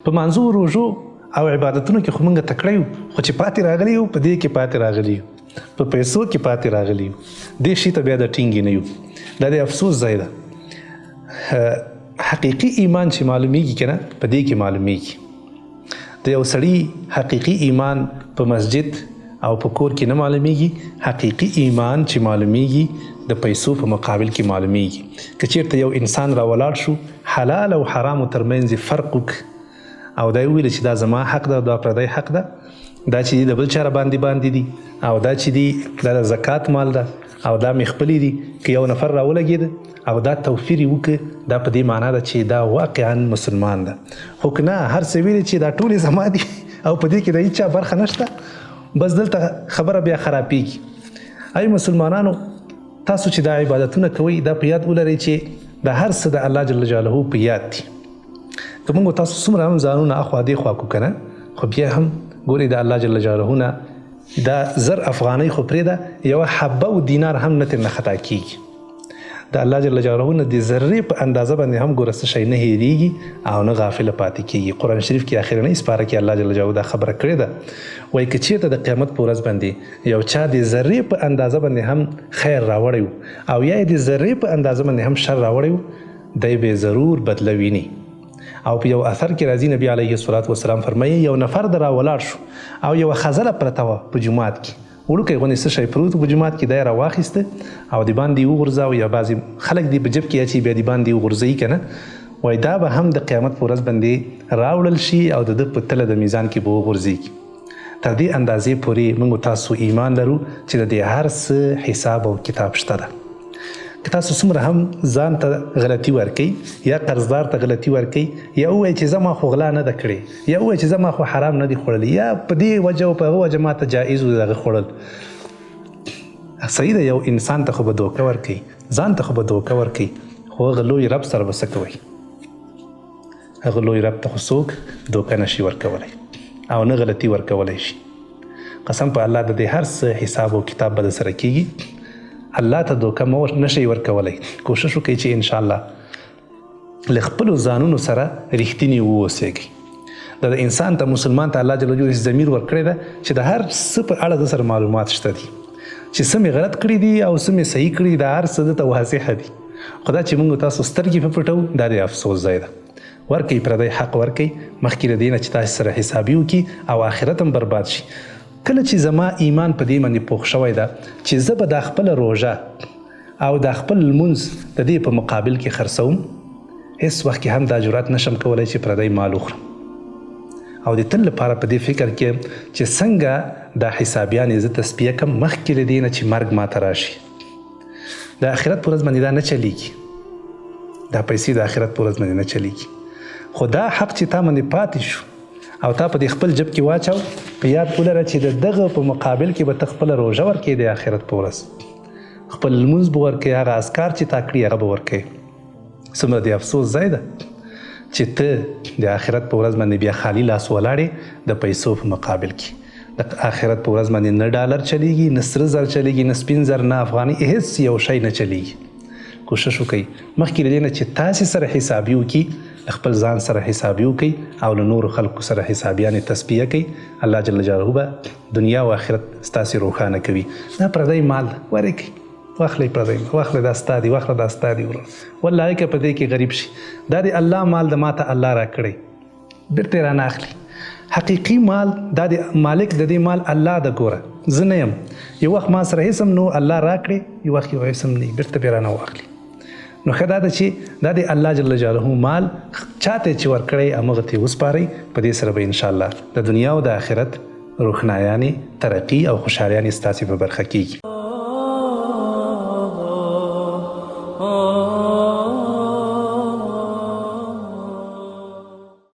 په مانځو روژو او عبادتونو کې خو موږ تکړه یو، خو چې پاتې راغلی یو په دې کې پاتې راغلی یو، په پیسو کې پاتې راغلی یو، دې شي ته بیا د ټینګې نه یو. دا د افسوس ځای ده. حقیقي ایمان چې معلومیږي که نه په دې کې معلومیږي. د یو سړي حقیقي ایمان په مسجد او په کور کې نه معلومیږي، حقیقي ایمان چې معلومیږي د پیسو په مقابل کې معلومیږي. که چېرته یو انسان راولاړ شو حلال او حرامو ترمنځ فرق وکړي او دا ویل چې دا زما حق ده او دا پردی حق ده، دا چې د بل چا باندې دي او دا چې دی دا د زکات مال ده او دا مې خپلې دي، که یو نفر راولګېد او دا توفیر یې وکړي دا په دې معنا ده چې دا واقعا مسلمان ده. خو که نه هر څه ویلې چې دا ټولې زما دي او په دې کې د هېچا برخه نشته، بس دلته خبره بیا خرابېږي. ای مسلمانانو، تاسو چې دا عبادتونه کوئ دا په یاد ولرئ چې دا هر څه د الله جل جلاله په یاد دي. که موږ تاسو څومره هم ځانونه اخوا دېخوا کړو که نه، خو بیا هم ګورئ د الله جل جلاله نه دا 1000 افغانۍ خو پرېږده، یوه حبه او دینار هم نه ترې نه خطا کېږي. د الله جل جلاله نه د ذرې په اندازه باندې هم ګوره څه شی نه هېرېږي او نه غافله پاتې کېږي. قرآن شریف کې اخرنۍ سپاره کې الله جل جلاله دا خبره کړې ده، وایي که چېرته د قیامت په ورځ باندې یو چا د ذرې په اندازه باندې هم خیر راوړی او یا یې د ذرې په اندازه باندې هم شر راوړی، دی به ضرور بدله ویني. او په یو اثر کې راځي نبی علیه الصلاة والسلام فرمایي یو نفر د راولاړ شو او یوه خزله پرته وه په جومات کې، وړوکی غوندې څه شی پروت په جومات کې، دا یې راواخیسته او د باندې وغورځاو، یا بعضې خلک دې په جب کې اچي بیا د باندې وغورځوي که نه، وایي دا به هم د قیامت په ورځ باندې راوړل شي او د ده په تله د میزان کې به وغورځېږي. تر دې اندازې پورې موږ تاسو ایمان لرو چې د دې هر څه حساب او کتاب شته ده. که تاسو څومره هم ځان ته غلطي ورکوئ یا قرضدار ته غلطي ورکوئ یا ووایئ چې زه ما خو غلا نه ده کړې یا ووایئ چې زه ما خو حرام نه دي خوړلی یا په دې وجه او په هغه وجه ما ته جایز و د هغه خوړل، صحیح ده. یو انسان ته خو به دوکه ورکوئ، ځان ته خو به دوکه ورکوئ، خو هغه لوی رب سره به څه کوئ؟ هغه لوی رب ته خو څوک دوکه نشي ورکولی او نه غلطي ورکولی شي. قسم په الله د دې هر څه حساب او کتاب به در سره کېږي. الله ته دوکه نشئ ورکولی. کوشش وکړئ چې انشاءالله له خپلو ځانونو سره رښتیني واوسېږئ. دا د انسان ته مسلمان ته الله جل جلاله ضمیر ورکړی ده چې د هر څه په اړه د سره معلومات شته دي، چې څه مې غلط کړي دي او څه مې صحیح کړي، دا هر څه دته واضحه دي. خو دا چې موږ تاسو سترګې په پټو دا د افسوس ځای ده. ورکئ پردی حق ورکئ مخکې له دې نه چې تاسو سره حسابي وکړي او آخرت هم برباد شي. کله چې زما ایمان په دې باندې پوخ شوی ده چې زه به دا خپله روژه او دا خپل لمونځ د دې په مقابل کې خرڅوم، هېڅ وخت کې هم دا جرأت نشم کولی چې پردی مال وخورم او د تل لپاره په دې فکر کې چې څنګه دا حسابیانې زه تصفیه کړم مخکې له دې نه چې مرګ ماته راشي. د آخرت په ورځ باندې دا نه چلیږي، دا پیسې د آخرت په ورځ باندې نه چلیږي. خو دا حق چې تا باندې پاتې شو او تا په دې خپل جب کې واچو، په یاد ولره چې د دغه په مقابل کې به ته خپله روژه ورکوې د آخرت په ورځ، خپل لمونځ به ورکوې، هغه اذکار چې تا کړي هغه به ورکوې. څومره د افسوس ځای ده چې ته د آخرت په ورځ باندې بیا خالي لاس ولاړې د پیسو په مقابل کې. د آخرت په ورځ باندې نه ډالر چلیږي، نه سره زر چلیږي، نه سپین زر، نه افغاني، هېڅ یو شی نه چلیږي. کوشش وکئ مخکې له دې نه چې تاسې سره حسابي وکړي، خپل ځان سره حسابي وکړئ او له نورو خلکو سره حسابیانې تصفیه کوئ. الله جل جلاله به دنیا او آخرت ستاسې روښانه کوي. دا پردی مال ورکئ، واخلئ پردی مال، واخلئ دا ستا دي، واخله دا ستا دي ورور، والله که په دې کې غریب شي دا د الله مال د ماته الله راکړی بېرته یې رانه اخلي. حقیقي مال دا د مالک د دې مال الله ده. ګوره زه نه یم، یو وخت ما سره هېڅ هم نو الله راکړې، یو وخت یو هېڅ هم نه وي، بېرته به یې رانه واخلي. نو ښه دا ده چې دا د الله جل جلاله مال چاته چې ورکړی همغه ته یې وسپارئ. په دې سره به انشاءالله د دنیا او د آخرت روښنایانې، ترقي او خوشحالیانې ستاسې په برخه کېږي.